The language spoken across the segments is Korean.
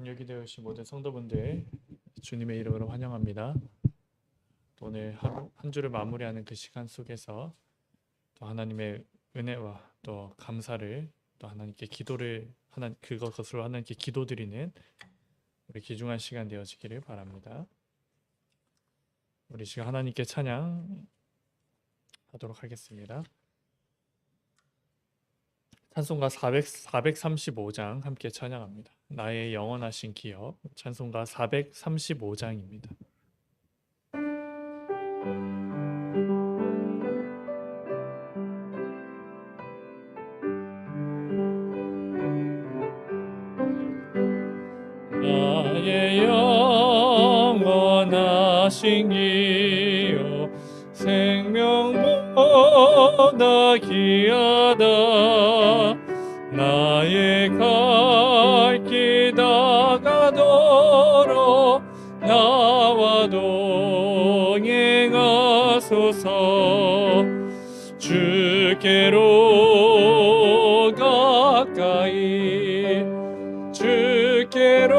여기 되어 오신 모든 성도분들 주님의 이름으로 환영합니다. 또 오늘 하루 한 주를 마무리하는 그 시간 속에서 또 하나님의 은혜와 또 감사를 또 하나님께 기도를 그것으로 하나님께 기도드리는 우리 귀중한 시간 되어지기를 바랍니다. 우리 시간 하나님께 찬양하도록 하겠습니다. 찬송가 435장 함께 찬양합니다. 나의 영원하신 기업, 찬송가 435장입니다. 나의 영원하신 기업, 생명보다 귀하다. 나의 갈 길 다가도록 나와 동행하소서. 주께로 가까이 주께로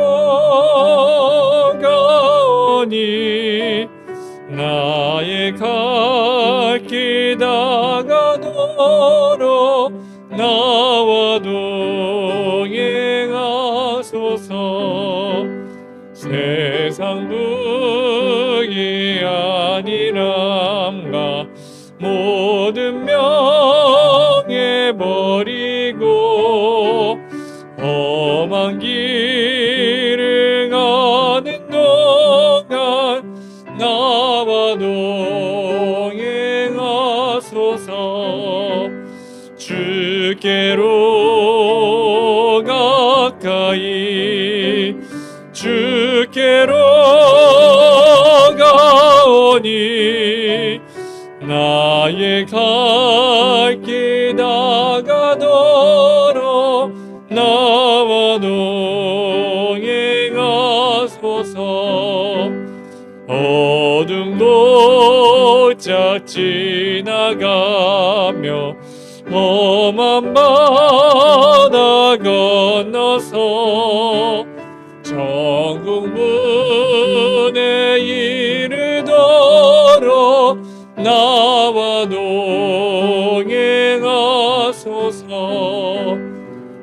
가오니 나의 갈 길 다가도록 나와 동행하소서. 세상 부귀 아니람과 모든 명예 버리고 험한 길을 가는 동안 나와 동행하소서. 주께로 가까이 주께로 가오니 나의 갈 길 다가도록 나와 동행하소서. 어둠도 쫙 지나가며 험한 바다 건너서 천국 문에 이르도록 나와 동행하소서.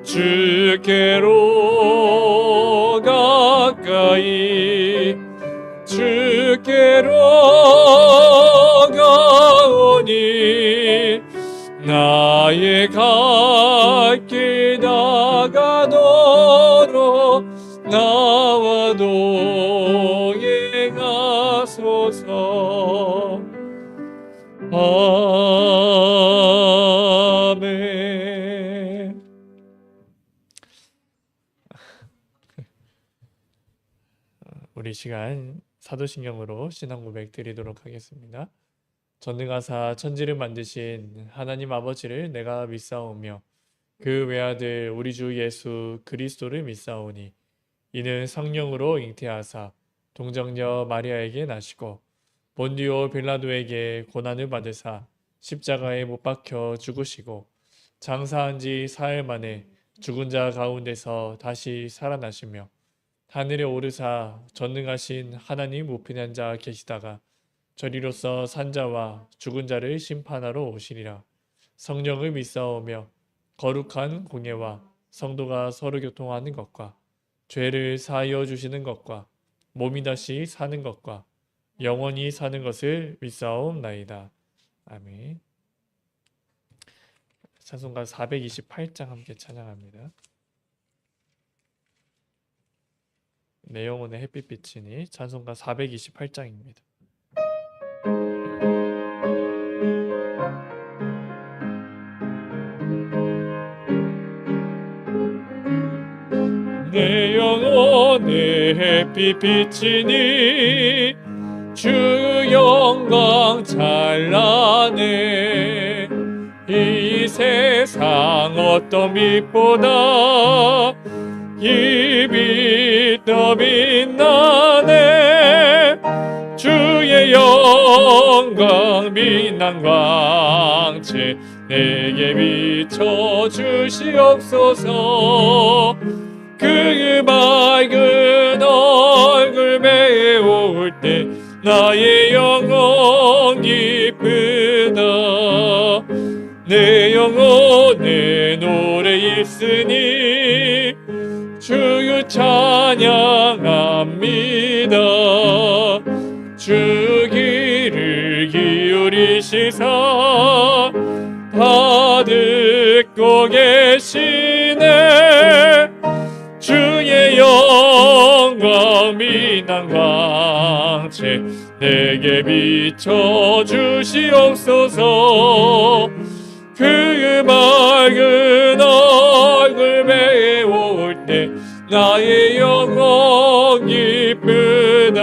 주께로 가까이 주께로 가오니 나의 갈 길 다가도록 나와 동행하소서. 아멘. 우리 시간 사도신경으로 신앙 고백 드리도록 하겠습니다. 전능하사 천지를 만드신 하나님 아버지를 내가 믿사오며 그 외아들 우리 주 예수 그리스도를 믿사오니 이는 성령으로 잉태하사 동정녀 마리아에게 나시고 본디오 빌라도에게 고난을 받으사 십자가에 못 박혀 죽으시고 장사한 지 사흘 만에 죽은 자 가운데서 다시 살아나시며 하늘에 오르사 전능하신 하나님 우편한 자 계시다가 저리로서 산자와 죽은 자를 심판하러 오시리라. 성령을 믿사오며 거룩한 공예와 성도가 서로 교통하는 것과 죄를 사하여 주시는 것과 몸이 다시 사는 것과 영원히 사는 것을 믿사옵나이다. 아멘. 찬송가 428장 함께 찬양합니다. 내 영혼의 햇빛 비치니 찬송가 428장입니다. 내 영혼의 햇빛 비치니 주 영광 찬란해. 이 세상 어떤 빛보다 이 빛 더 빛나네. 주의 영광 빛난 광채 내게 비춰 주시옵소서. 그 맑은 얼굴 배울 때 나의 영혼 기쁘다. 내 영혼의 노래 있으니 주유 찬양합니다. 주 귀를 기울이시사 다 듣고 계시네. 주의 영광 빛난 광채 내게 비춰 주시옵소서. 그 맑은 얼굴 배울 때 나의 영혼 기쁘다.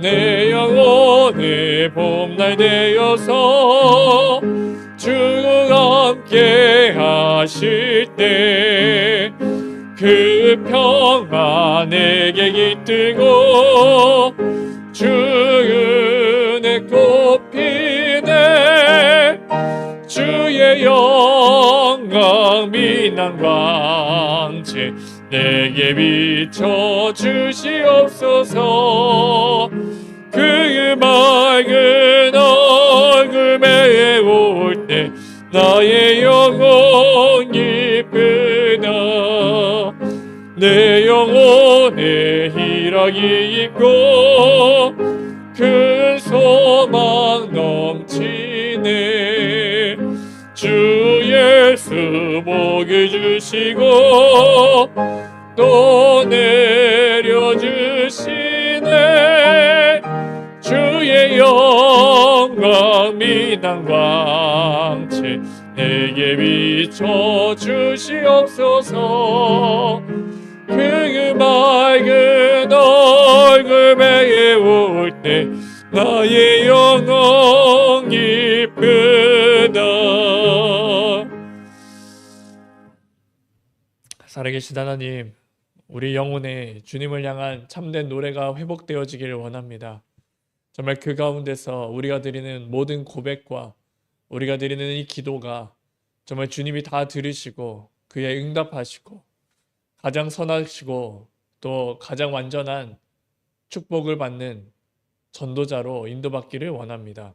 내 영혼의 봄날 되어서 주가 함께 하실 때 그 평화 내게 깃들고 주 은혜 꽃피네. 주의 영광 빛난 광채 내게 비춰 주시옵소서. 그 맑은 얼굴 배울 때 나의 영혼 기쁘다. 내 영혼에 희락이 있고 큰 소망 넘치네. 주 예수 복을 주시고 또 내려주시네. 주의 영광 빛난 광채 내게 비춰 주시옵소서. 그 맑은 얼굴 배울 때 나의 영혼 기쁘다. 살아계신 하나님, 우리 영혼에 주님을 향한 참된 노래가 회복되어지기를 원합니다. 정말 그 가운데서 우리가 드리는 모든 고백과 우리가 드리는 이 기도가 정말 주님이 다 들으시고 그에 응답하시고 가장 선하시고 또 가장 완전한 축복을 받는 전도자로 인도받기를 원합니다.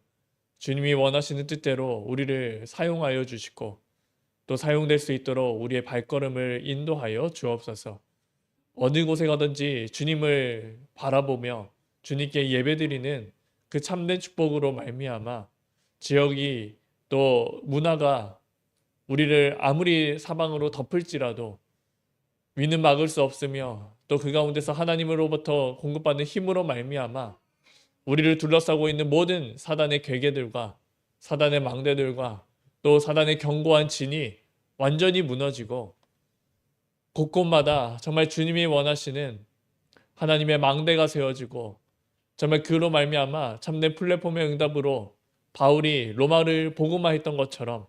주님이 원하시는 뜻대로 우리를 사용하여 주시고 또 사용될 수 있도록 우리의 발걸음을 인도하여 주옵소서. 어느 곳에 가든지 주님을 바라보며 주님께 예배드리는 그 참된 축복으로 말미암아 지역이 또 문화가 우리를 아무리 사방으로 덮을지라도 위는 막을 수 없으며 또 그 가운데서 하나님으로부터 공급받는 힘으로 말미암아 우리를 둘러싸고 있는 모든 사단의 괴계들과 사단의 망대들과 또 사단의 견고한 진이 완전히 무너지고 곳곳마다 정말 주님이 원하시는 하나님의 망대가 세워지고 정말 그로 말미암아 참된 플랫폼의 응답으로 바울이 로마를 복음화했던 것처럼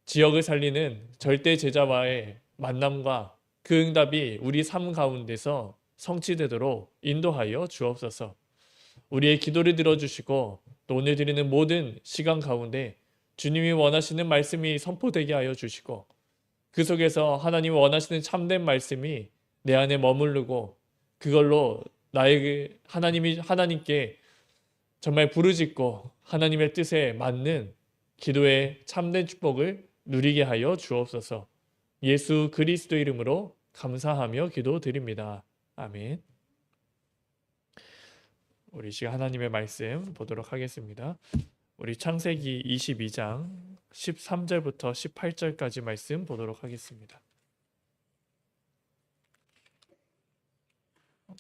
지역을 살리는 절대 제자와의 만남과 그 응답이 우리 삶 가운데서 성취되도록 인도하여 주옵소서. 우리의 기도를 들어주시고 또 오늘 드리는 모든 시간 가운데 주님이 원하시는 말씀이 선포되게 하여 주시고 그 속에서 하나님이 원하시는 참된 말씀이 내 안에 머무르고 그걸로 나에게 하나님께 정말 부르짖고 하나님의 뜻에 맞는 기도의 참된 축복을 누리게 하여 주옵소서. 예수 그리스도 이름으로 감사하며 기도드립니다. 아멘. 우리 시간 하나님의 말씀 보도록 하겠습니다. 우리 창세기 22장 13절부터 18절까지 말씀 보도록 하겠습니다.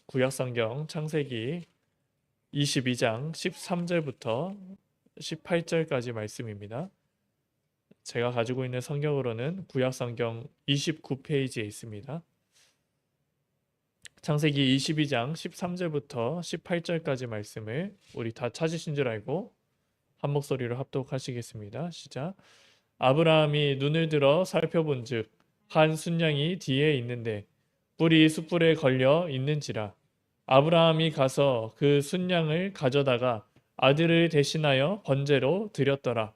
구약성경 창세기 22장 13절부터 18절까지 말씀입니다. 제가 가지고 있는 성경으로는 구약성경 29페이지에 있습니다. 창세기 22장 13절부터 18절까지 말씀을 우리 다 찾으신 줄 알고 한 목소리로 합독하시겠습니다. 시작. 아브라함이 눈을 들어 살펴본즉 한 순양이 뒤에 있는데 뿔이 숯불에 걸려 있는지라. 아브라함이 가서 그 순양을 가져다가 아들을 대신하여 번제로 드렸더라.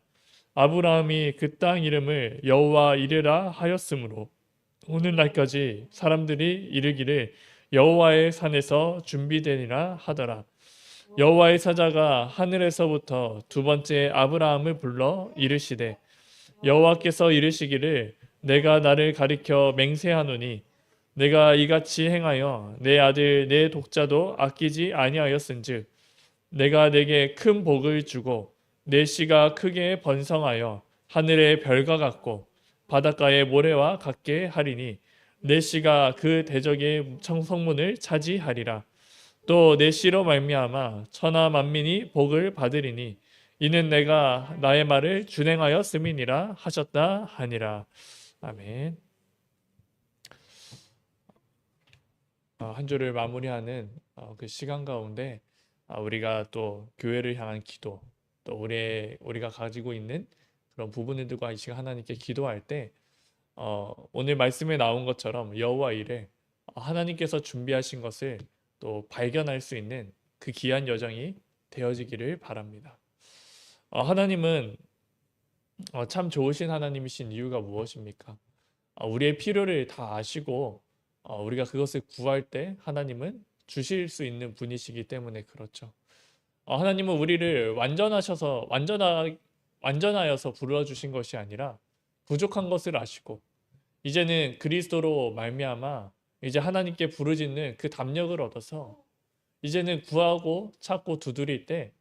아브라함이 그 땅 이름을 여호와 이레라 하였으므로 오늘날까지 사람들이 이르기를 여호와의 산에서 준비되니라 하더라. 여호와의 사자가 하늘에서부터 두 번째 아브라함을 불러 이르시되 여호와께서 이르시기를 내가 나를 가리켜 맹세하노니 내가 이같이 행하여 내 아들 내 독자도 아끼지 아니하였은즉 내가 내게 큰 복을 주고 내 씨가 크게 번성하여 하늘의 별과 같고 바닷가의 모래와 같게 하리니 내 씨가 그 대적의 성문을 차지하리라. 또 내 씨로 말미암아 천하 만민이 복을 받으리니 이는 내가 나의 말을 준행하였음이니라 하셨다 하니라. 아멘. 한 주를 마무리하는 그 시간 가운데 우리가 또 교회를 향한 기도, 또 우리가 가지고 있는 그런 부분들과 이 시간 하나님께 기도할 때 오늘 말씀에 나온 것처럼 여호와 이레 하나님께서 준비하신 것을 또 발견할 수 있는 그 귀한 여정이 되어지기를 바랍니다. 하나님은 참 좋으신 하나님이신 이유가 무엇입니까? 우리의 필요를 다 아시고 우리가 그것을 구할 때 하나님은 주실 수 있는 분이시기 때문에 그렇죠. 하나님은 우리를 완전하여서 불러주신 것이 아니라 부족한 것을 아시고 이제는 그리스도로 말미암아 이제 하나님께 부르짖는 그 담력을 얻어서 이제는 구하고 찾고 두드릴 때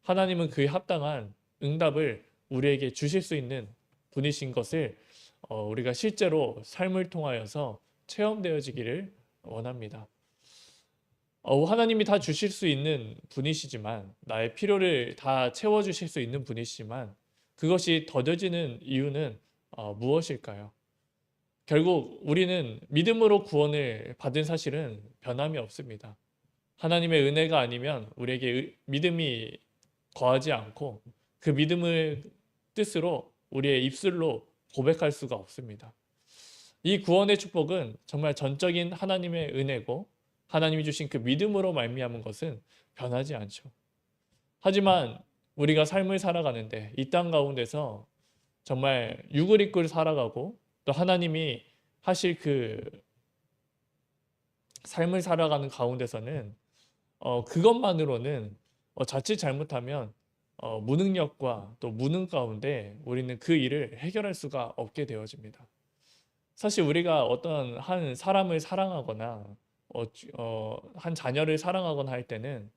하나님은 그에 합당한 응답을 우리에게 주실 수 있는 분이신 것을 우리가 실제로 삶을 통하여서 체험되어지기를 원합니다. 하나님이 다 주실 수 있는 분이시지만 나의 필요를 다 채워주실 수 있는 분이시지만 그것이 더뎌지는 이유는 무엇일까요? 결국 우리는 믿음으로 구원을 받은 사실은 변함이 없습니다. 하나님의 은혜가 아니면 우리에게 믿음이 거하지 않고 그 믿음을 뜻으로 우리의 입술로 고백할 수가 없습니다. 이 구원의 축복은 정말 전적인 하나님의 은혜고 하나님이 주신 그 믿음으로 말미암은 것은 변하지 않죠. 하지만 우리가 삶을 살아가는데 이 땅 가운데서 정말 육을 입고 살아가고 또 하나님이 하실 그 삶을 살아가는 가운데서는 그것만으로는 자칫 잘못하면 무능력과 또 무능 가운데 우리는 그 일을 해결할 수가 없게 되어집니다. 사실 우리가 어떤 한 사람을 사랑하거나 한 자녀를 사랑하거나 할 때는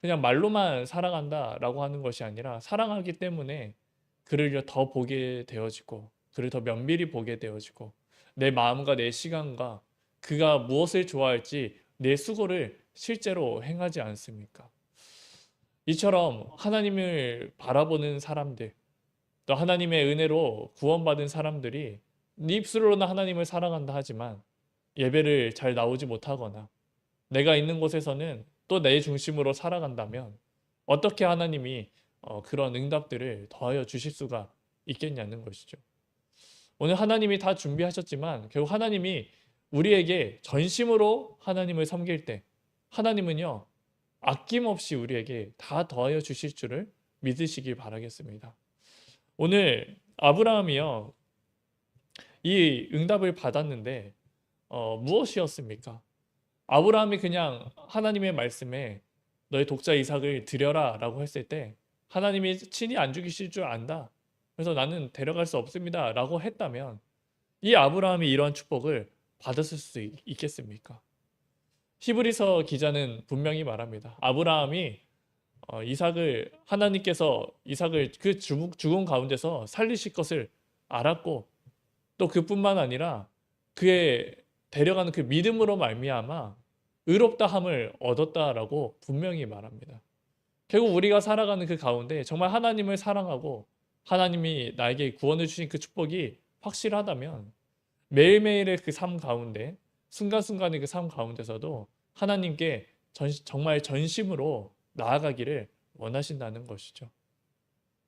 그냥 말로만 사랑한다라고 하는 것이 아니라 사랑하기 때문에 그를 더 보게 되어지고 그를 더 면밀히 보게 되어지고 내 마음과 내 시간과 그가 무엇을 좋아할지 내 수고를 실제로 행하지 않습니까? 이처럼 하나님을 바라보는 사람들, 또 하나님의 은혜로 구원받은 사람들이 네 입술로는 하나님을 사랑한다 하지만 예배를 잘 나오지 못하거나 내가 있는 곳에서는 또 내 중심으로 살아간다면 어떻게 하나님이 그런 응답들을 더하여 주실 수가 있겠냐는 것이죠. 오늘 하나님이 다 준비하셨지만 결국 하나님이 우리에게 전심으로 하나님을 섬길 때 하나님은요 아낌없이 우리에게 다 더하여 주실 줄을 믿으시길 바라겠습니다. 오늘 아브라함이요 이 응답을 받았는데 무엇이었습니까? 아브라함이 그냥 하나님의 말씀에 너의 독자 이삭을 드려라 라고 했을 때 하나님이 친히 안 죽이실 줄 안다. 그래서 나는 데려갈 수 없습니다 라고 했다면 이 아브라함이 이러한 축복을 받았을 수 있겠습니까? 히브리서 기자는 분명히 말합니다. 아브라함이 하나님께서 이삭을 그 죽음 가운데서 살리실 것을 알았고 또 그뿐만 아니라 그의 데려가는 그 믿음으로 말미암아 의롭다함을 얻었다라고 분명히 말합니다. 결국 우리가 살아가는 그 가운데 정말 하나님을 사랑하고 하나님이 나에게 구원을 주신 그 축복이 확실하다면 매일매일의 그 삶 가운데 순간순간의 그 삶 가운데서도 하나님께 정말 전심으로 나아가기를 원하신다는 것이죠.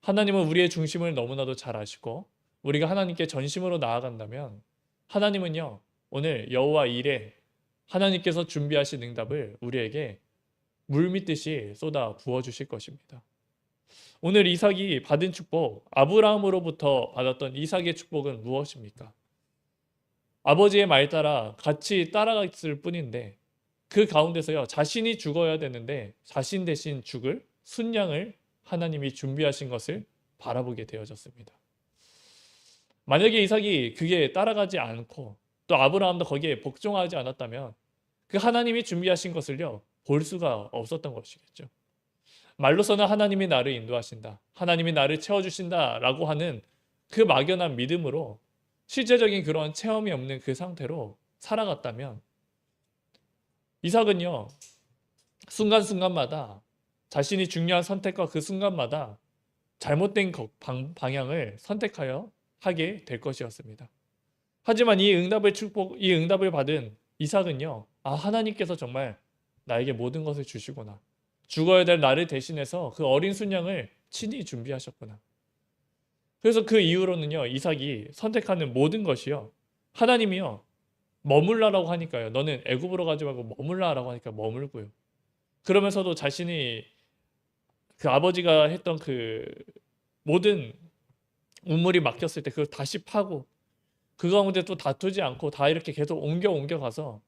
하나님은 우리의 중심을 너무나도 잘 아시고 우리가 하나님께 전심으로 나아간다면 하나님은요 오늘 여호와 이레 하나님께서 준비하신 응답을 우리에게 물밀듯이 쏟아 부어주실 것입니다. 오늘 이삭이 받은 축복, 아브라함으로부터 받았던 이삭의 축복은 무엇입니까? 아버지의 말 따라 같이 따라갔을 뿐인데 그 가운데서요, 자신이 죽어야 되는데 자신 대신 죽을 순양을 하나님이 준비하신 것을 바라보게 되어졌습니다. 만약에 이삭이 그게 따라가지 않고 또 아브라함도 거기에 복종하지 않았다면 그 하나님이 준비하신 것을요, 볼 수가 없었던 것이겠죠. 말로서는 하나님이 나를 인도하신다, 하나님이 나를 채워주신다 라고 하는 그 막연한 믿음으로 실제적인 그런 체험이 없는 그 상태로 살아갔다면 이삭은요, 순간순간마다 자신이 중요한 선택과 그 순간마다 잘못된 방향을 선택하여 하게 될 것이었습니다. 하지만 이 응답을 받은 이삭은요, 하나님께서 정말 나에게 모든 것을 주시구나. 죽어야 될 나를 대신해서 그 어린 순양을 친히 준비하셨구나. 그래서 그 이후로는요, 이삭이 선택하는 모든 것이요, 하나님이요, 머물라라고 하니까요, 너는 애굽으로 가지 말고 머물라라고 하니까 머물고요. 그러면서도 자신이 그 아버지가 했던 그 모든 우물이 막혔을 때 그걸 다시 파고 그 가운데 또 다투지 않고 다 이렇게 계속 옮겨 가서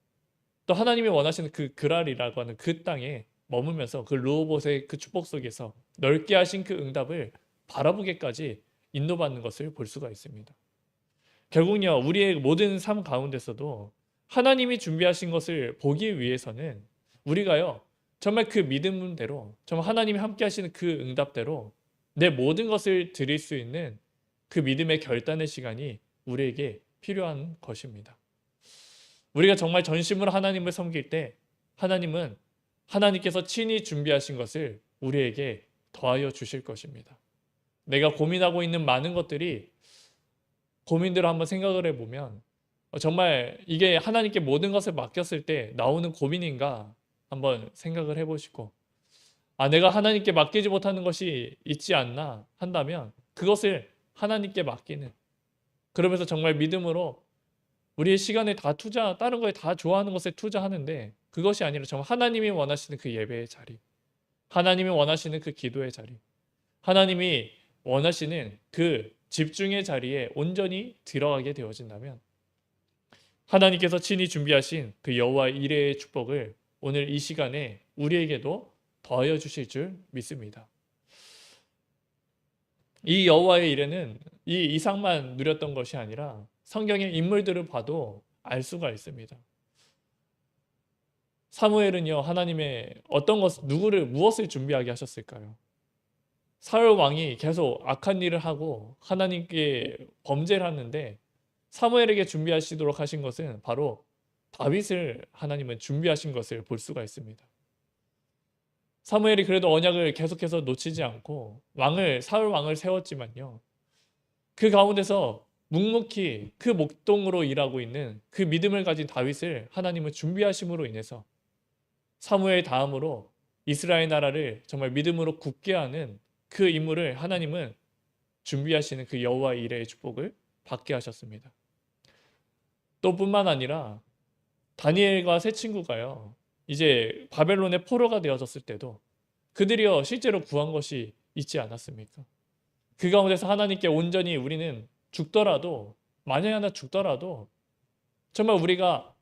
또 하나님이 원하시는 그 그랄이라고 하는 그 땅에 머물면서 그 르호봇의 그 축복 속에서 넓게 하신 그 응답을 바라보기까지 인도받는 것을 볼 수가 있습니다. 결국요, 우리의 모든 삶 가운데서도 하나님이 준비하신 것을 보기 위해서는 우리가요, 정말 그 믿음대로, 정말 하나님이 함께 하시는 그 응답대로 내 모든 것을 드릴 수 있는 그 믿음의 결단의 시간이 우리에게 필요한 것입니다. 우리가 정말 전심으로 하나님을 섬길 때 하나님은 하나님께서 친히 준비하신 것을 우리에게 더하여 주실 것입니다. 내가 고민하고 있는 많은 것들이 고민들을 한번 생각을 해보면 정말 이게 하나님께 모든 것을 맡겼을 때 나오는 고민인가 한번 생각을 해보시고, 내가 하나님께 맡기지 못하는 것이 있지 않나 한다면 그것을 하나님께 맡기는, 그러면서 정말 믿음으로 우리의 시간을 다 다른 거에 다 좋아하는 것에 투자하는데 그것이 아니라 정말 하나님이 원하시는 그 예배의 자리, 하나님이 원하시는 그 기도의 자리, 하나님이 원하시는 그 집중의 자리에 온전히 들어가게 되어진다면 하나님께서 친히 준비하신 그 여호와 이레의 축복을 오늘 이 시간에 우리에게도 더하여 주실 줄 믿습니다. 이 여호와의 이레는 이 이삭만 누렸던 것이 아니라 성경의 인물들을 봐도 알 수가 있습니다. 사무엘은요, 하나님의 무엇을 준비하게 하셨을까요? 사울 왕이 계속 악한 일을 하고 하나님께 범죄를 하는데 사무엘에게 준비하시도록 하신 것은 바로 다윗을 하나님은 준비하신 것을 볼 수가 있습니다. 사무엘이 그래도 언약을 계속해서 놓치지 않고 사울 왕을 세웠지만요, 그 가운데서 묵묵히 그 목동으로 일하고 있는 그 믿음을 가진 다윗을 하나님은 준비하심으로 인해서 사무엘 다음으로 이스라엘 나라를 정말 믿음으로 굳게 하는 그 인물을 하나님은 준비하시는 그 여호와 이레의 축복을 받게 하셨습니다. 또 뿐만 아니라 다니엘과 세 친구가요, 이제 바벨론의 포로가 되어졌을 때도 그들이요 실제로 구한 것이 있지 않았습니까? 그 가운데서 하나님께 온전히 우리는 만약에 하나 죽더라도 정말 우리가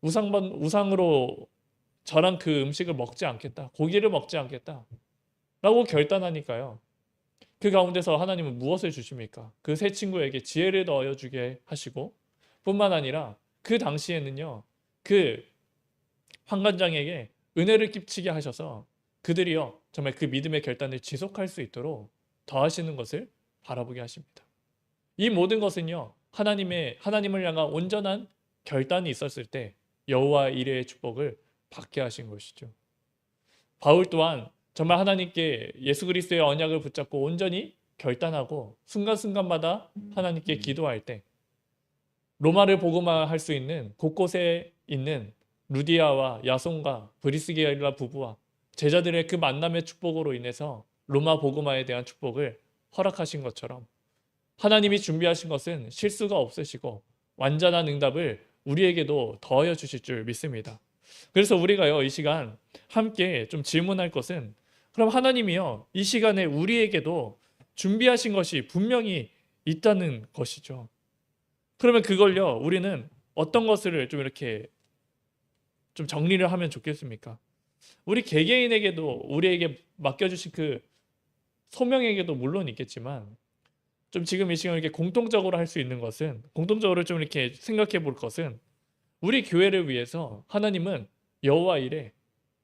우상으로 절한 그 음식을 먹지 않겠다, 고기를 먹지 않겠다 라고 결단하니까요, 그 가운데서 하나님은 무엇을 주십니까? 그 세 친구에게 지혜를 넣어 주게 하시고 뿐만 아니라 그 당시에는요, 그 환관장에게 은혜를 끼치게 하셔서 그들이요 정말 그 믿음의 결단을 지속할 수 있도록 더하시는 것을 바라보게 하십니다. 이 모든 것은요, 하나님을 향한 온전한 결단이 있었을 때 여호와 이레의 축복을 받게 하신 것이죠. 바울 또한 정말 하나님께 예수 그리스도의 언약을 붙잡고 온전히 결단하고 순간순간마다 하나님께 기도할 때 로마를 복음화할 수 있는 곳곳에 있는 루디아와 야손과 브리스게라 부부와 제자들의 그 만남의 축복으로 인해서 로마 복음화에 대한 축복을 허락하신 것처럼 하나님이 준비하신 것은 실수가 없으시고 완전한 응답을 우리에게도 더하여 주실 줄 믿습니다. 그래서 우리가요 이 시간 함께 좀 질문할 것은, 그럼 하나님이요 이 시간에 우리에게도 준비하신 것이 분명히 있다는 것이죠. 그러면 그걸요 우리는 어떤 것을 좀 이렇게 좀 정리를 하면 좋겠습니까? 우리 개개인에게도 우리에게 맡겨주신 그 소명에게도 물론 있겠지만 좀 지금 이 시간 이렇게 공통적으로 할 수 있는 것은 공통적으로 좀 이렇게 생각해 볼 것은 우리 교회를 위해서 하나님은 여호와 일에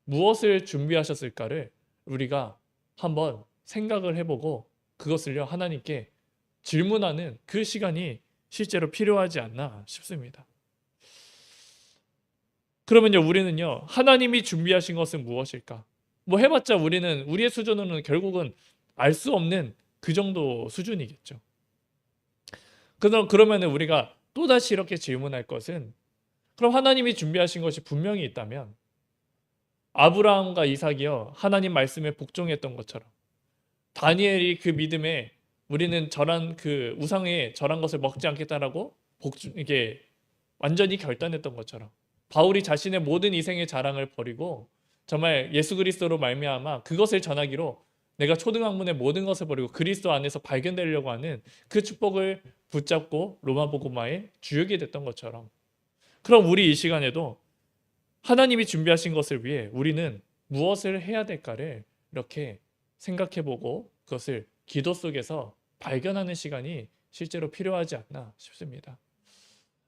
무엇을 준비하셨을까를 우리가 한번 생각을 해보고 그것을요 하나님께 질문하는 그 시간이 실제로 필요하지 않나 싶습니다. 그러면요 우리는요 하나님이 준비하신 것은 무엇일까? 뭐 해봤자 우리는 우리의 수준으로는 결국은 알 수 없는 그 정도 수준이겠죠. 그러면 우리가 또다시 이렇게 질문할 것은 그럼 하나님이 준비하신 것이 분명히 있다면 아브라함과 이삭이요 하나님 말씀에 복종했던 것처럼 다니엘이 그 믿음에 우리는 저런 그 우상에 저런 것을 먹지 않겠다라고 이게 완전히 결단했던 것처럼 바울이 자신의 모든 이생의 자랑을 버리고 정말 예수 그리스도로 말미암아 그것을 전하기로 내가 초등학문의 모든 것을 버리고 그리스도 안에서 발견되려고 하는 그 축복을 붙잡고 로마 복음화에 주역이 됐던 것처럼 그럼 우리 이 시간에도 하나님이 준비하신 것을 위해 우리는 무엇을 해야 될까를 이렇게 생각해보고 그것을 기도 속에서 발견하는 시간이 실제로 필요하지 않나 싶습니다.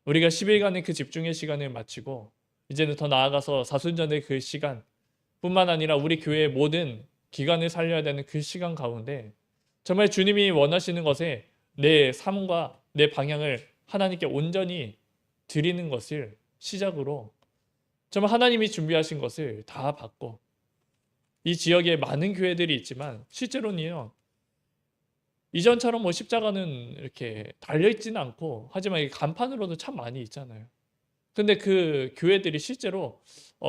우리가 10일간의 그 집중의 시간을 마치고 이제는 더 나아가서 사순절의 그 시간 뿐만 아니라 우리 교회의 모든 기간을 살려야 되는 그 시간 가운데 정말 주님이 원하시는 것에 내 삶과 내 방향을 하나님께 온전히 드리는 것을 시작으로 정말 하나님이 준비하신 것을 다 받고 이 지역에 많은 교회들이 있지만 실제로는요 이전처럼 뭐 십자가는 이렇게 달려있지는 않고 하지만 이 간판으로도 참 많이 있잖아요. 근데 그 교회들이 실제로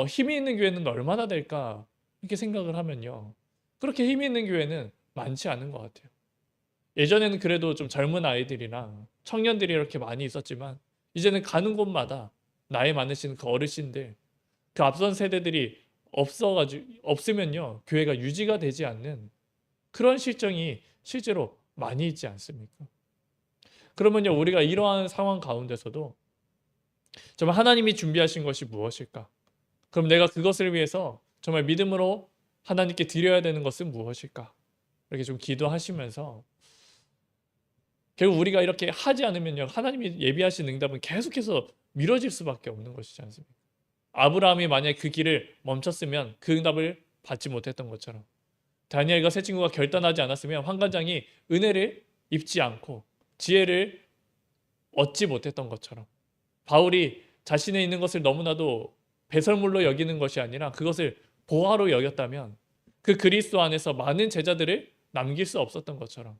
힘이 있는 교회는 얼마나 될까 이렇게 생각을 하면요 그렇게 힘이 있는 교회는 많지 않은 것 같아요. 예전에는 그래도 좀 젊은 아이들이나 청년들이 이렇게 많이 있었지만 이제는 가는 곳마다 나이 많으신 그 어르신들 그 앞선 세대들이 없으면요 교회가 유지가 되지 않는 그런 실정이 실제로 많이 있지 않습니까? 그러면요 우리가 이러한 상황 가운데서도 정말 하나님이 준비하신 것이 무엇일까? 그럼 내가 그것을 위해서 정말 믿음으로 하나님께 드려야 되는 것은 무엇일까? 이렇게 좀 기도하시면서 결국 우리가 이렇게 하지 않으면요 하나님이 예비하신 응답은 계속해서 미뤄질 수밖에 없는 것이지 않습니까? 아브라함이 만약 그 길을 멈췄으면 그 응답을 받지 못했던 것처럼 다니엘과 세 친구가 결단하지 않았으면 환관장이 은혜를 입지 않고 지혜를 얻지 못했던 것처럼 바울이 자신에 있는 것을 너무나도 배설물로 여기는 것이 아니라 그것을 보화로 여겼다면 그 그리스도 안에서 많은 제자들을 남길 수 없었던 것처럼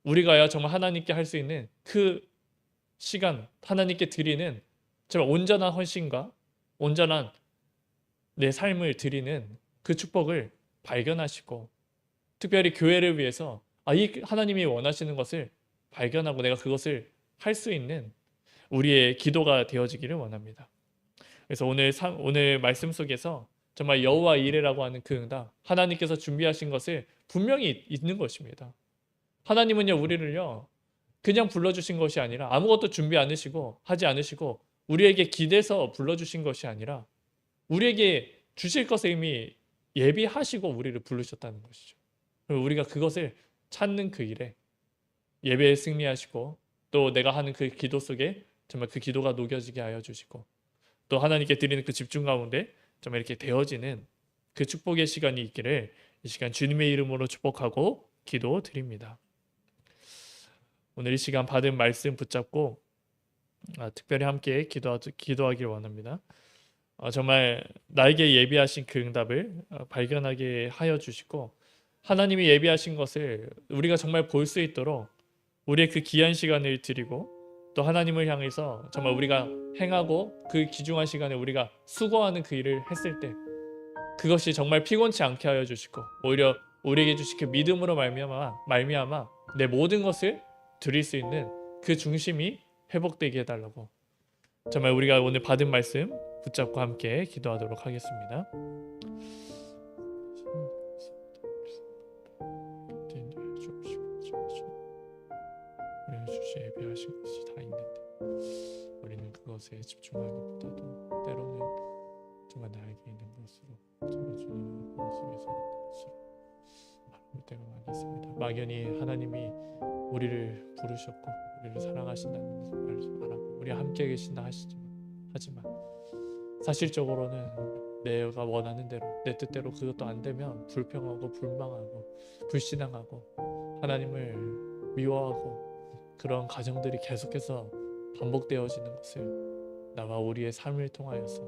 우리가야 정말 하나님께 할 수 있는 그 시간 하나님께 드리는 정말 온전한 헌신과 온전한 내 삶을 드리는 그 축복을 발견하시고 특별히 교회를 위해서 이 하나님이 원하시는 것을 발견하고 내가 그것을 할 수 있는 우리의 기도가 되어지기를 원합니다. 그래서 오늘 말씀 속에서 정말 여호와 이레라고 하는 그 응답 하나님께서 준비하신 것을 분명히 있는 것입니다. 하나님은요 우리를요 그냥 불러주신 것이 아니라 아무것도 준비 않으시고 하지 않으시고 우리에게 기대서 불러주신 것이 아니라 우리에게 주실 것을 이미 예비하시고 우리를 부르셨다는 것이죠. 그리고 우리가 그것을 찾는 그 일에 예배에 승리하시고 또 내가 하는 그 기도 속에 정말 그 기도가 녹여지게 하여 주시고 또 하나님께 드리는 그 집중 가운데 정말 이렇게 되어지는 그 축복의 시간이 있기를 이 시간 주님의 이름으로 축복하고 기도 드립니다. 오늘 이 시간 받은 말씀 붙잡고 특별히 함께 기도하길 원합니다. 정말 나에게 예비하신 그 응답을 발견하게 하여 주시고 하나님이 예비하신 것을 우리가 정말 볼 수 있도록 우리의 그 귀한 시간을 드리고 또 하나님을 향해서 정말 우리가 행하고 그 귀중한 시간에 우리가 수고하는 그 일을 했을 때 그것이 정말 피곤치 않게 하여 주시고 오히려 우리에게 주신 그 믿음으로 말미암아 내 모든 것을 드릴 수 있는 그 중심이 회복되게 해달라고 정말 우리가 오늘 받은 말씀 붙잡고 함께 기도하도록 하겠습니다. 주시 예배하신 것이 다 있는데 우리는 그것에 집중하기보다도 때로는 정말 나에게 있는 것으로 정말 주님의 말씀에서 것으로 바라볼 때가 많이 있습니다. 막연히 하나님이 우리를 부르셨고 우리를 사랑하신다는 말을 말하고 우리와 함께 계신다 하지만 사실적으로는 내가 원하는 대로 내 뜻대로 그것도 안 되면 불평하고 불망하고 불신앙하고 하나님을 미워하고 그런 가정들이 계속해서 반복되어지는 것을 나와 우리의 삶을 통하여서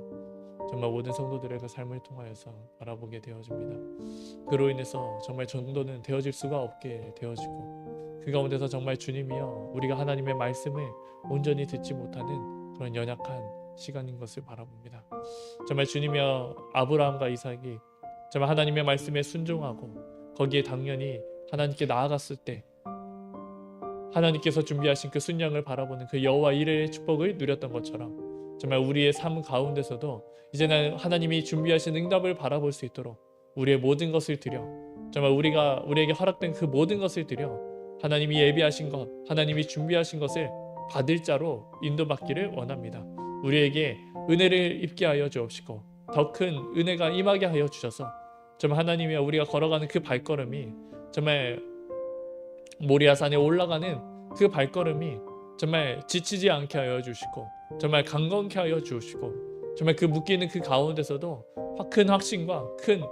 정말 모든 성도들의 그 삶을 통하여서 바라보게 되어집니다. 그로 인해서 정말 정도는 되어질 수가 없게 되어지고 그 가운데서 정말 주님이여 우리가 하나님의 말씀을 온전히 듣지 못하는 그런 연약한 시간인 것을 바라봅니다. 정말 주님이여 아브라함과 이삭이 정말 하나님의 말씀에 순종하고 거기에 당연히 하나님께 나아갔을 때 하나님께서 준비하신 그 순양을 바라보는 그 여호와 이레의 축복을 누렸던 것처럼 정말 우리의 삶 가운데서도 이제는 하나님이 준비하신 응답을 바라볼 수 있도록 우리의 모든 것을 드려 정말 우리에게 허락된 그 모든 것을 드려 하나님이 예비하신 것, 하나님이 준비하신 것을 받을 자로 인도받기를 원합니다. 우리에게 은혜를 입게 하여 주옵시고 더 큰 은혜가 임하게 하여 주셔서 정말 하나님이 우리가 걸어가는 그 발걸음이 정말 모리아산에 올라가는 그 발걸음이 정말 지치지 않게 하여 주시고 정말 강건케 하여 주시고 정말 그 묶이는 그 가운데서도 큰 확신과 큰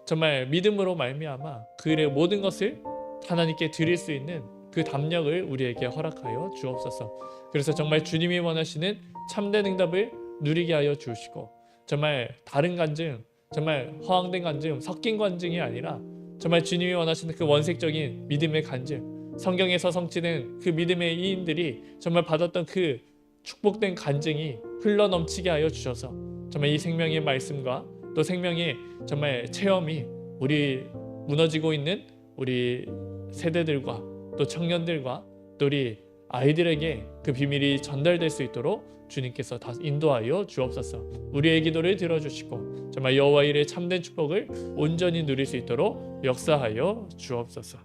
정말 믿음으로 말미암아 그 일의 모든 것을 하나님께 드릴 수 있는 그 담력을 우리에게 허락하여 주옵소서. 그래서 정말 주님이 원하시는 참된 응답을 누리게 하여 주시고 정말 다른 간증, 정말 허황된 간증, 섞인 간증이 아니라 정말 주님이 원하시는 그 원색적인 믿음의 간증, 성경에서 성취된 그 믿음의 이인들이 정말 받았던 그 축복된 간증이 흘러넘치게 하여 주셔서 정말 이 생명의 말씀과 또 생명의 정말 체험이 우리 무너지고 있는 우리 세대들과 또 청년들과 또 우리 아이들에게 그 비밀이 전달될 수 있도록 주님께서 다 인도하여 주옵소서. 우리의 기도를 들어주시고 정말 여호와 일의 참된 축복을 온전히 누릴 수 있도록 역사하여 주옵소서.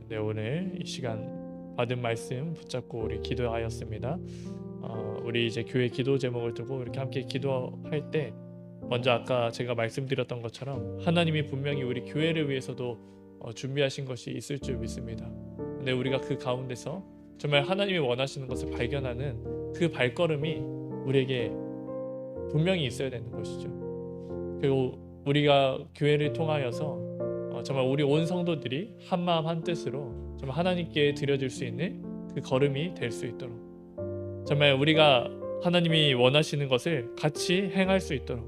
네, 오늘 이 시간 받은 말씀 붙잡고 우리 기도하였습니다. 우리 이제 교회 기도 제목을 두고 이렇게 함께 기도할 때 먼저 아까 제가 말씀드렸던 것처럼 하나님이 분명히 우리 교회를 위해서도 준비하신 것이 있을 줄 믿습니다. 근데 우리가 그 가운데서 정말 하나님이 원하시는 것을 발견하는 그 발걸음이 우리에게 분명히 있어야 되는 것이죠. 그리고 우리가 교회를 통하여서 정말 우리 온 성도들이 한마음 한뜻으로 정말 하나님께 드려질 수 있는 그 걸음이 될 수 있도록 정말 우리가 하나님이 원하시는 것을 같이 행할 수 있도록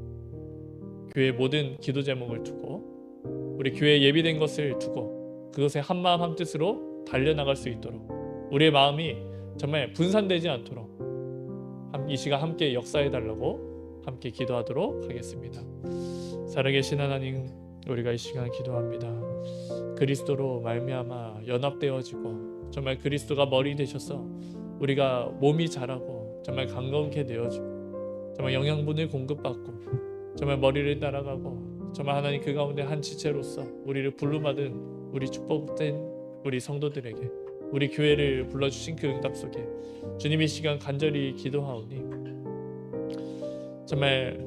교회 모든 기도 제목을 두고 우리 교회에 예비된 것을 두고 그것에 한마음 한뜻으로 달려나갈 수 있도록 우리의 마음이 정말 분산되지 않도록 이 시간 함께 역사해달라고 함께 기도하도록 하겠습니다. 살아계신 하나님, 우리가 이 시간 기도합니다. 그리스도로 말미암아 연합되어지고 정말 그리스도가 머리 되셔서 우리가 몸이 자라고 정말 강건케 되어지고 정말 영양분을 공급받고 정말 머리를 따라가고 정말 하나님 그 가운데 한 지체로서 우리를 부름받은 우리 축복된 우리 성도들에게 우리 교회를 불러주신 그 응답 속에 주님 이 시간 간절히 기도하오니 정말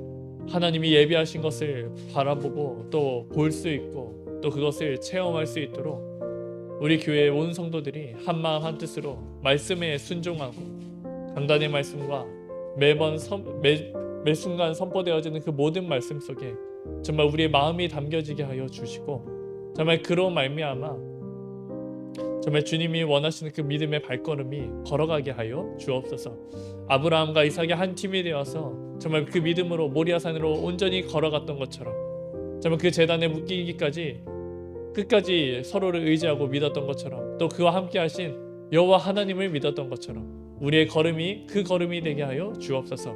하나님이 예비하신 것을 바라보고 또 볼 수 있고 또 그것을 체험할 수 있도록 우리 교회의 온 성도들이 한마음 한뜻으로 말씀에 순종하고 강단의 말씀과 매 순간 선포되어지는 그 모든 말씀 속에 정말 우리의 마음이 담겨지게 하여 주시고 정말 그로 말미암아 정말 주님이 원하시는 그 믿음의 발걸음이 걸어가게 하여 주옵소서. 아브라함과 이삭이 한 팀이 되어서 정말 그 믿음으로 모리아산으로 온전히 걸어갔던 것처럼 정말 그 제단에 묶이기까지 끝까지 서로를 의지하고 믿었던 것처럼 또 그와 함께 하신 여호와 하나님을 믿었던 것처럼 우리의 걸음이 그 걸음이 되게 하여 주옵소서.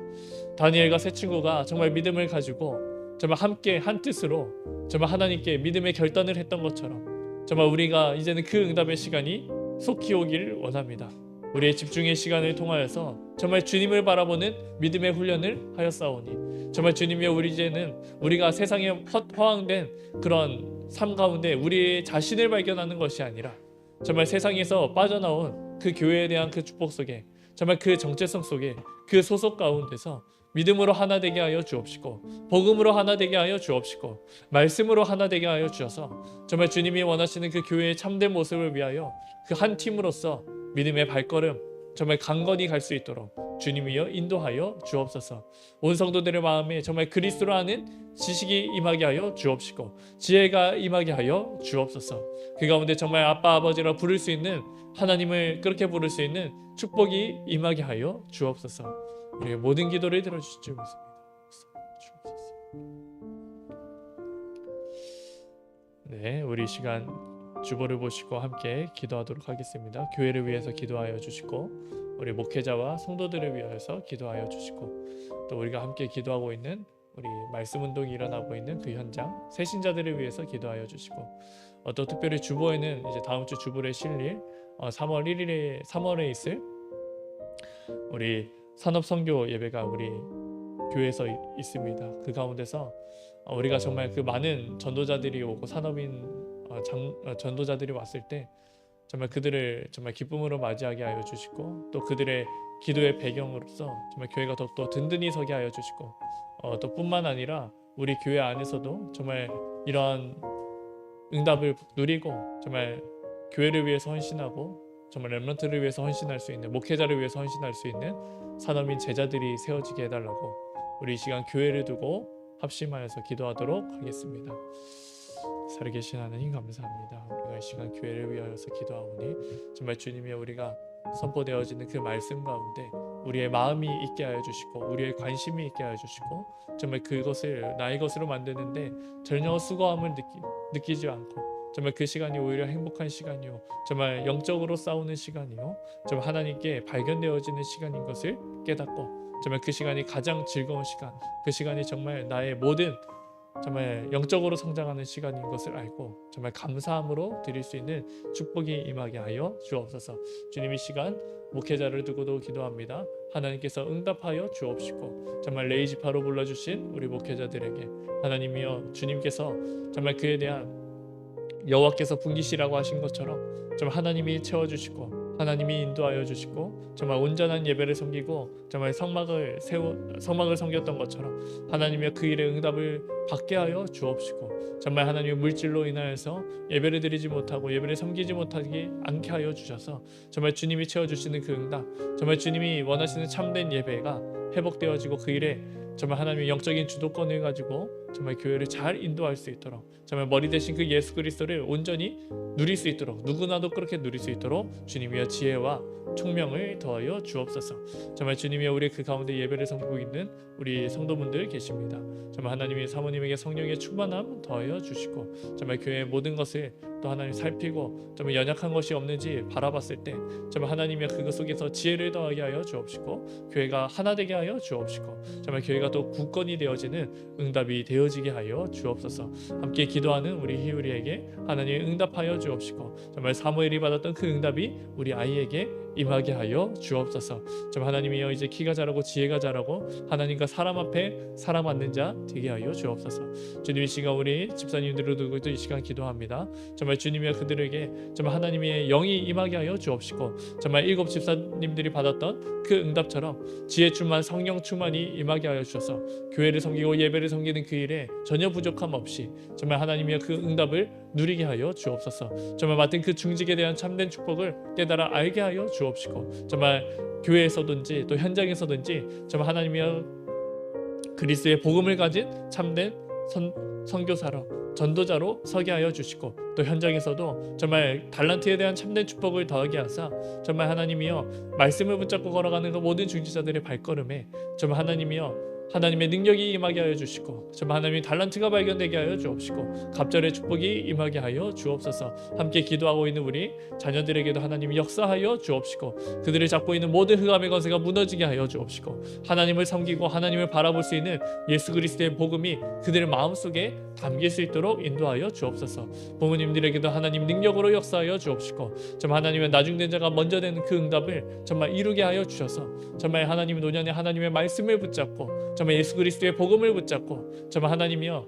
다니엘과 세 친구가 정말 믿음을 가지고 정말 함께 한 뜻으로 정말 하나님께 믿음의 결단을 했던 것처럼 정말 우리가 이제는 그 응답의 시간이 속히 오기를 원합니다. 우리의 집중의 시간을 통하여서 정말 주님을 바라보는 믿음의 훈련을 하였사오니 정말 주님이여 우리 이제는 우리가 세상에 허황된 그런 삶 가운데 우리 자신을 발견하는 것이 아니라 정말 세상에서 빠져나온 그 교회에 대한 그 축복 속에, 정말 그 정체성 속에, 그 소속 가운데서 믿음으로 하나 되게 하여 주옵시고, 복음으로 하나 되게 하여 주옵시고, 말씀으로 하나 되게 하여 주셔서 정말 주님이 원하시는 그 교회의 참된 모습을 위하여 그 한 팀으로서 믿음의 발걸음 정말 강건히 갈 수 있도록 주님이여 인도하여 주옵소서. 온 성도들의 마음에 정말 그리스도로 아는 지식이 임하게 하여 주옵시고, 지혜가 임하게 하여 주옵소서. 그 가운데 정말 아빠 아버지라 부를 수 있는, 하나님을 그렇게 부를 수 있는 축복이 임하게 하여 주옵소서. 우리의 모든 기도를 들어주실 줄 믿습니다. 주옵소서. 네, 우리 시간 주보를 보시고 함께 기도하도록 하겠습니다. 교회를 위해서 기도하여 주시고, 우리 목회자와 성도들을 위해서 기도하여 주시고, 또 우리가 함께 기도하고 있는 우리 말씀 운동이 일어나고 있는 그 현장 새신자들을 위해서 기도하여 주시고, 또 특별히 주보에는 이제 다음 주 주보에 실릴 3월 1일에 3월에 있을 우리 산업 선교 예배가 우리 교회에서 있습니다. 그 가운데서 우리가 정말 그 많은 전도자들이 오고 전도자들이 왔을 때 정말 그들을 정말 기쁨으로 맞이하게 하여 주시고, 또 그들의 기도의 배경으로서 정말 교회가 더욱더 든든히 서게 하여 주시고, 또 뿐만 아니라 우리 교회 안에서도 정말 이러한 응답을 누리고 정말 교회를 위해서 헌신하고 정말 렘넌트를 위해서 헌신할 수 있는, 목회자를 위해서 헌신할 수 있는 산업인 제자들이 세워지게 해달라고 우리 이 시간 교회를 두고 합심하여서 기도하도록 하겠습니다. 살아계신 하나님 감사합니다. 우리가 이 시간 교회를 위하여서 기도하오니 정말 주님이 우리가 선포되어지는 그 말씀 가운데 우리의 마음이 있게 하여 주시고, 우리의 관심이 있게 하여 주시고, 정말 그것을 나의 것으로 만드는데 전혀 수고함을 느끼지 않고, 정말 그 시간이 오히려 행복한 시간이요, 정말 영적으로 싸우는 시간이요, 정말 하나님께 발견되어지는 시간인 것을 깨닫고, 정말 그 시간이 가장 즐거운 시간, 그 시간이 정말 나의 모든 정말 영적으로 성장하는 시간인 것을 알고 정말 감사함으로 드릴 수 있는 축복이 임하게 하여 주옵소서. 주님, 이 시간 목회자를 두고도 기도합니다. 하나님께서 응답하여 주옵시고, 정말 레이지파로 불러주신 우리 목회자들에게 하나님이여, 주님께서 정말 그에 대한 여호와께서 풍기시라고 하신 것처럼 정말 하나님이 채워주시고, 하나님이 인도하여 주시고, 정말 온전한 예배를 섬기고 정말 성막을 섬겼던 것처럼 하나님의 그 일의 응답을 받게 하여 주옵시고, 정말 하나님의 물질로 인하여서 예배를 드리지 못하고 예배를 섬기지 못하게 않게 하여 주셔서 정말 주님이 채워주시는 그 응답, 정말 주님이 원하시는 참된 예배가 회복되어지고, 그 일에 정말 하나님의 영적인 주도권을 가지고 정말 교회를 잘 인도할 수 있도록, 정말 머리 대신 그 예수 그리스도를 온전히 누릴 수 있도록, 누구나도 그렇게 누릴 수 있도록 주님이여 지혜와 총명을 더하여 주옵소서. 정말 주님이여, 우리 그 가운데 예배를 섬기고 있는 우리 성도분들 계십니다. 정말 하나님이 사모님에게 성령의 충만함 더하여 주시고, 정말 교회의 모든 것을 또 하나님 살피고 정말 연약한 것이 없는지 바라봤을 때 정말 하나님의 그것 속에서 지혜를 더하게 하여 주옵시고, 교회가 하나 되게 하여 주옵시고, 정말 교회가 또 굳건히 되어지는 응답이 되어지게 하여 주옵소서. 함께 기도하는 우리 희우리에게 하나님 응답하여 주옵시고, 정말 사무엘이 받았던 그 응답이 우리 아이에게 임하게 하여 주옵소서. 정말 하나님이여, 이제 키가 자라고 지혜가 자라고 하나님과 사람 앞에 사랑받는 자 되게 하여 주옵소서. 주님, 이 시간 우리 집사님들을 두고 이 시간 기도합니다. 정말 주님이여, 그들에게 정말 하나님의 영이 임하게 하여 주옵시고, 정말 7 집사님들이 받았던 그 응답처럼 지혜 충만, 성령 충만이 임하게 하여 주셔서 교회를 섬기고 예배를 섬기는 그 일에 전혀 부족함 없이 정말 하나님이여 그 응답을 누리게 하여 주옵소서. 정말 맡은 그 중직에 대한 참된 축복을 깨달아 알게 하여 주옵시고, 정말 교회에서든지 또 현장에서든지 정말 하나님이여 그리스도의 복음을 가진 참된 선교사로, 전도자로 서게 하여 주시고, 또 현장에서도 정말 달란트에 대한 참된 축복을 더하게 하사 정말 하나님이여 말씀을 붙잡고 걸어가는 그 모든 중지자들의 발걸음에 정말 하나님이여 하나님의 능력이 임하게 하여 주시고, 정말 하나님의 달란트가 발견되게 하여 주옵시고, 갑절의 축복이 임하게 하여 주옵소서. 함께 기도하고 있는 우리 자녀들에게도 하나님이 역사하여 주옵시고, 그들을 잡고 있는 모든 흑암의 권세가 무너지게 하여 주옵시고, 하나님을 섬기고 하나님을 바라볼 수 있는 예수 그리스도의 복음이 그들의 마음속에 담길 수 있도록 인도하여 주옵소서. 부모님들에게도 하나님 능력으로 역사하여 주옵시고, 정말 하나님의 나중된 자가 먼저 되는 그 응답을 정말 이루게 하여 주셔서 정말 하나님 노년에 하나님의 말씀을 붙잡고 정말 예수 그리스도의 복음을 붙잡고 정말 하나님이여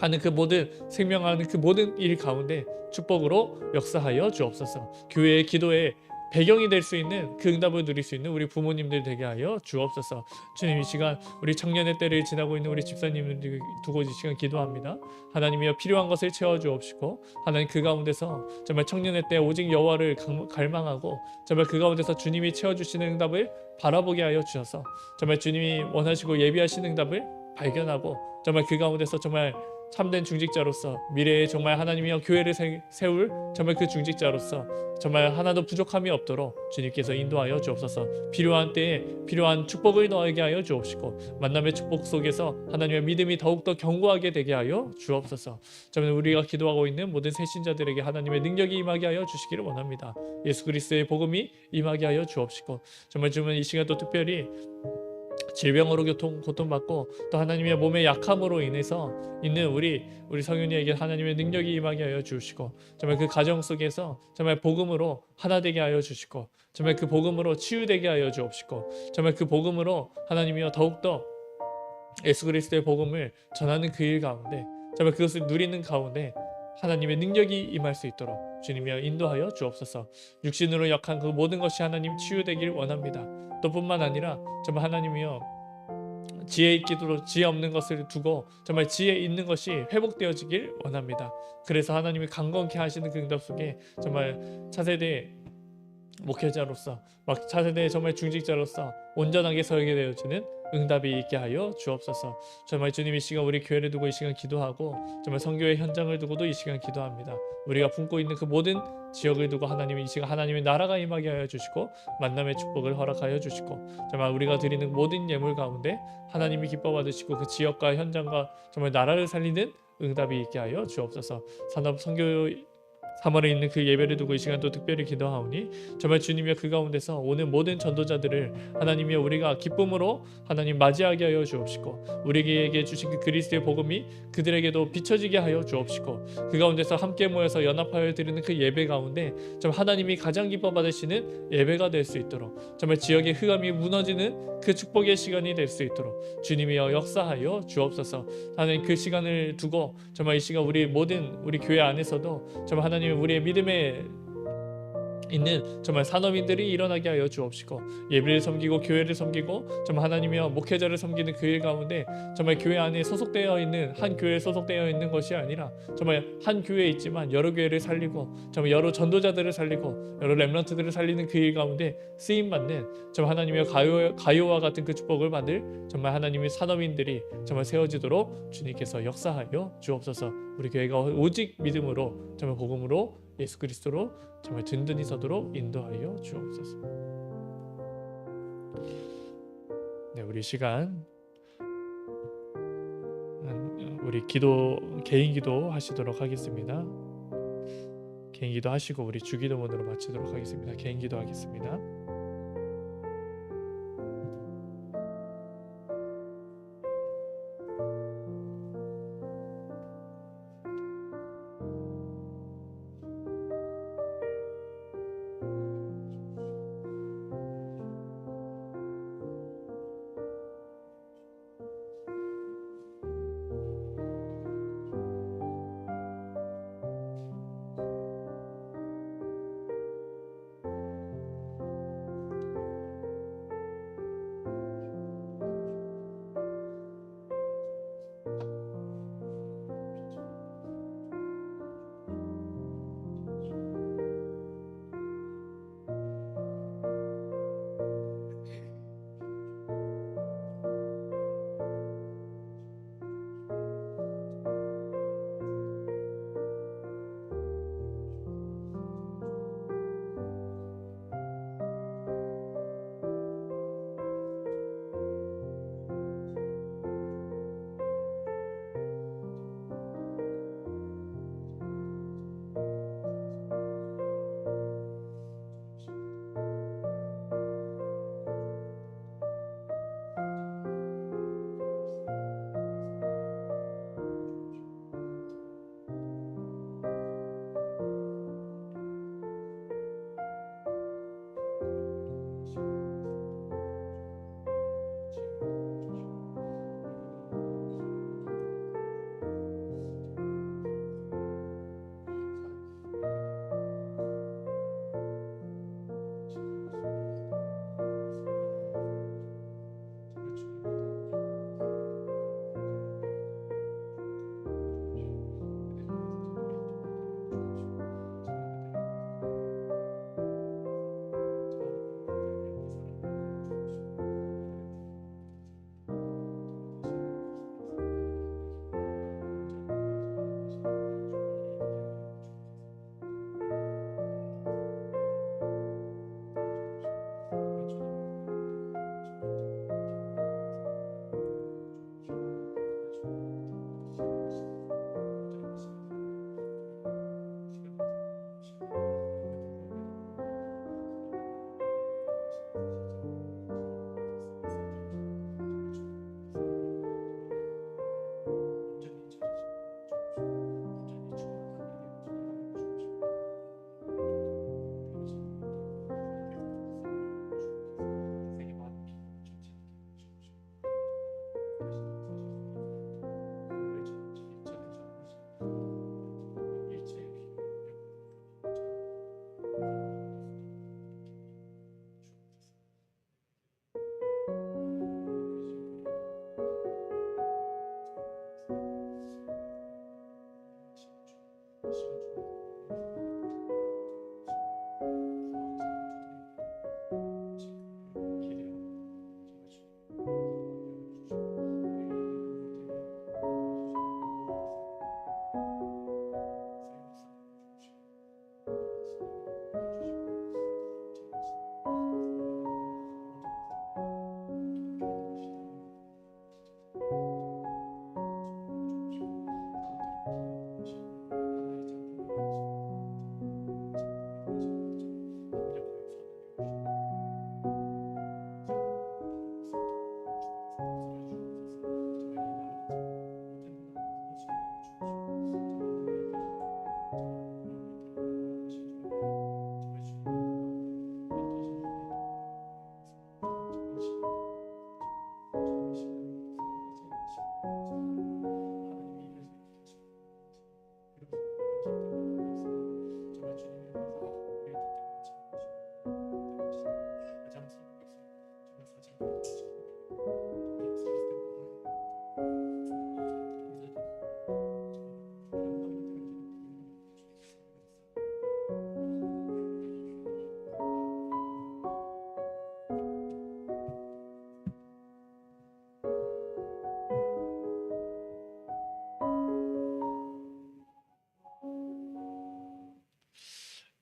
하는 그 모든 생명하는 그 모든 일 가운데 축복으로 역사하여 주옵소서. 교회의 기도에 배경이 될 수 있는 그 응답을 누릴 수 있는 우리 부모님들 되게 하여 주옵소서. 주님, 이 시간 우리 청년의 때를 지나고 있는 우리 집사님들 두고 이 시간 기도합니다. 하나님이여, 필요한 것을 채워 주옵시고, 하나님 그 가운데서 정말 청년의 때 오직 여호와를 갈망하고 정말 그 가운데서 주님이 채워 주시는 응답을 바라보게 하여 주셔서 정말 주님이 원하시고 예비하시는 응답을 발견하고 정말 그 가운데서 정말 참된 중직자로서 미래에 정말 하나님이여 교회를 세울 정말 그 중직자로서 정말 하나도 부족함이 없도록 주님께서 인도하여 주옵소서. 필요한 때에 필요한 축복을 더하게 하여 주옵시고, 만남의 축복 속에서 하나님의 믿음이 더욱더 견고하게 되게 하여 주옵소서. 정말 우리가 기도하고 있는 모든 새신자들에게 하나님의 능력이 임하게 하여 주시기를 원합니다. 예수 그리스도의 복음이 임하게 하여 주옵시고, 정말 주는 이 시간 또 특별히 질병으로 고통받고 또 하나님의 몸의 약함으로 인해서 있는 우리 성윤이에게 하나님의 능력이 임하게 하여 주시고, 정말 그 가정 속에서 정말 복음으로 하나 되게 하여 주시고, 정말 그 복음으로 치유되게 하여 주옵시고, 정말 그 복음으로 하나님이여 더욱더 예수 그리스도의 복음을 전하는 그 일 가운데 정말 그것을 누리는 가운데 하나님의 능력이 임할 수 있도록 주님이여 인도하여 주옵소서. 육신으로 약한 그 모든 것이 하나님 치유되길 원합니다. 또 뿐만 아니라 정말 하나님이여 지혜 있기도 지혜 없는 것을 두고 정말 지혜 있는 것이 회복되어지길 원합니다. 그래서 하나님이 강건케 하시는 그 응답 속에 정말 차세대 목회자로서 막 차세대 정말 중직자로서 온전하게 서게 되어지는 응답이 있게 하여 주옵소서. 정말 주님, 이 시간 우리 교회를 두고 이 시간 기도하고 정말 선교의 현장을 두고도 이 시간 기도합니다. 우리가 품고 있는 그 모든 지역을 두고 하나님이 이 시간 하나님의 나라가 임하게 하여 주시고 만남의 축복을 허락하여 주시고, 정말 우리가 드리는 모든 예물 가운데 하나님이 기뻐 받으시고 그 지역과 현장과 정말 나라를 살리는 응답이 있게 하여 주옵소서. 산업 선교 3월에 있는 그 예배를 두고 이 시간 또 특별히 기도하오니 정말 주님이여 그 가운데서 오는 모든 전도자들을 하나님이여 우리가 기쁨으로 하나님 맞이하게 하여 주옵시고, 우리에게 주신 그 그리스도의 복음이 그들에게도 비춰지게 하여 주옵시고, 그 가운데서 함께 모여서 연합하여 드리는 그 예배 가운데 정말 하나님이 가장 기뻐 받으시는 예배가 될 수 있도록 정말 지역의 흑암이 무너지는 그 축복의 시간이 될 수 있도록 주님이여 역사하여 주옵소서. 하나님, 그 시간을 두고 정말 이 시간 우리 모든 우리 교회 안에서도 정말 하나님 우리의 믿음에 있는 정말 산업인들이 일어나게 하여 주옵시고, 예배를 섬기고 교회를 섬기고 정말 하나님이여 목회자를 섬기는 그 일 가운데 정말 교회 안에 소속되어 있는 한 교회에 소속되어 있는 것이 아니라 정말 한 교회에 있지만 여러 교회를 살리고 정말 여러 전도자들을 살리고 여러 렘넌트들을 살리는 그 일 가운데 쓰임 받는 정말 하나님의 가요와 같은 그 축복을 받을 정말 하나님의 산업인들이 정말 세워지도록 주님께서 역사하여 주옵소서. 우리 교회가 오직 믿음으로 정말 복음으로 예수 그리스도로 정말 든든히 서도록 인도하여 주옵소서. 네, 우리 시간 우리 개인 기도 하시도록 하겠습니다. 개인 기도 하시고 우리 주기도문으로 마치도록 하겠습니다. 개인 기도 하겠습니다.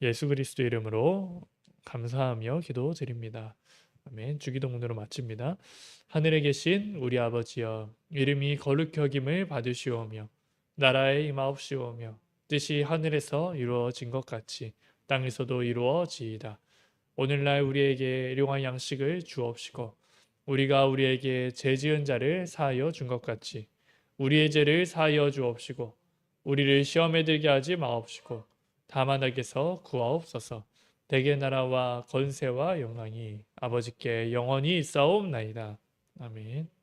예수 그리스도 이름으로 감사하며 기도드립니다. 아멘. 주기도문으로 마칩니다. 하늘에 계신 우리 아버지여, 이름이 거룩히 여김을 받으시오며 나라에 임하옵시오며 뜻이 하늘에서 이루어진 것 같이 땅에서도 이루어지이다. 오늘날 우리에게 일용할 양식을 주옵시고 우리가 우리에게 죄 지은 자를 사하여 준 것 같이 우리의 죄를 사하여 주옵시고 우리를 시험에 들게 하지 마옵시고 다만 악에서 구하옵소서. 대개 나라와 권세와 영광이 아버지께 영원히 있사옵나이다. 아멘.